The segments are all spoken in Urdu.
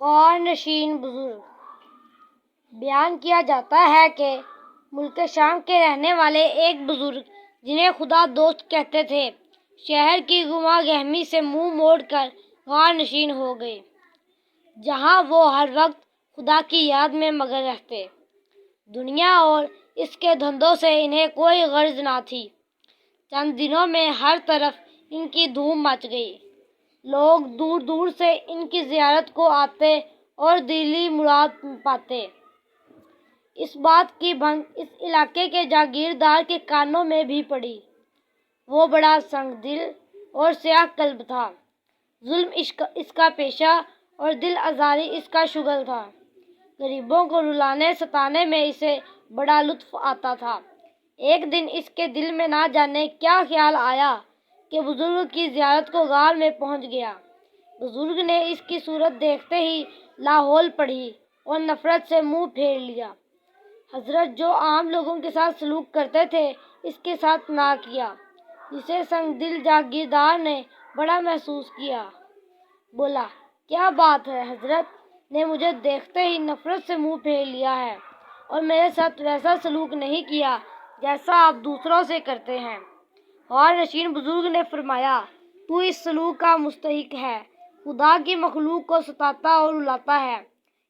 غار نشین بزرگ۔ بیان کیا جاتا ہے کہ ملک شام کے رہنے والے ایک بزرگ جنہیں خدا دوست کہتے تھے، شہر کی گمہ گہمی سے منہ موڑ کر غار نشین ہو گئے، جہاں وہ ہر وقت خدا کی یاد میں مگن رہتے۔ دنیا اور اس کے دھندوں سے انہیں کوئی غرض نہ تھی۔ چند دنوں میں ہر طرف ان کی دھوم مچ گئی۔ لوگ دور دور سے ان کی زیارت کو آتے اور دلی مراد پاتے۔ اس بات کی بھنک اس علاقے کے جاگیردار کے کانوں میں بھی پڑی۔ وہ بڑا سنگ دل اور سیاہ قلب تھا۔ ظلم اس کا پیشہ اور دل آزاری اس کا شغل تھا۔ غریبوں کو رلانے ستانے میں اسے بڑا لطف آتا تھا۔ ایک دن اس کے دل میں نہ جانے کیا خیال آیا کہ بزرگ کی زیارت کو غار میں پہنچ گیا۔ بزرگ نے اس کی صورت دیکھتے ہی لاحول پڑھی اور نفرت سے منہ پھیر لیا۔ حضرت جو عام لوگوں کے ساتھ سلوک کرتے تھے اس کے ساتھ نہ کیا، جسے سنگ دل جاگیردار نے بڑا محسوس کیا۔ بولا، کیا بات ہے، حضرت نے مجھے دیکھتے ہی نفرت سے منہ پھیر لیا ہے اور میرے ساتھ ویسا سلوک نہیں کیا جیسا آپ دوسروں سے کرتے ہیں۔ غار نشین بزرگ نے فرمایا، تو اس سلوک کا مستحق ہے۔ خدا کی مخلوق کو ستاتا اور رلاتا ہے،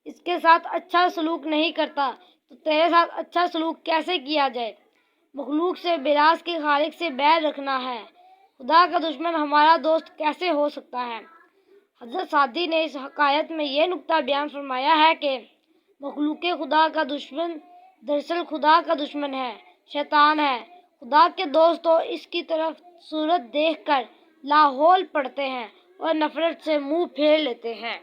اس کے ساتھ اچھا سلوک نہیں کرتا تو تیرے ساتھ اچھا سلوک کیسے کیا جائے؟ مخلوق سے براز کے خالق سے بیر رکھنا ہے، خدا کا دشمن ہمارا دوست کیسے ہو سکتا ہے؟ حضرت سعدی نے اس حکایت میں یہ نکتہ بیان فرمایا ہے کہ مخلوق خدا کا دشمن دراصل خدا کا دشمن ہے، شیطان ہے۔ خدا کے دوست تو اس کی طرف صورت دیکھ کر لاحول پڑتے ہیں اور نفرت سے منہ پھیر لیتے ہیں۔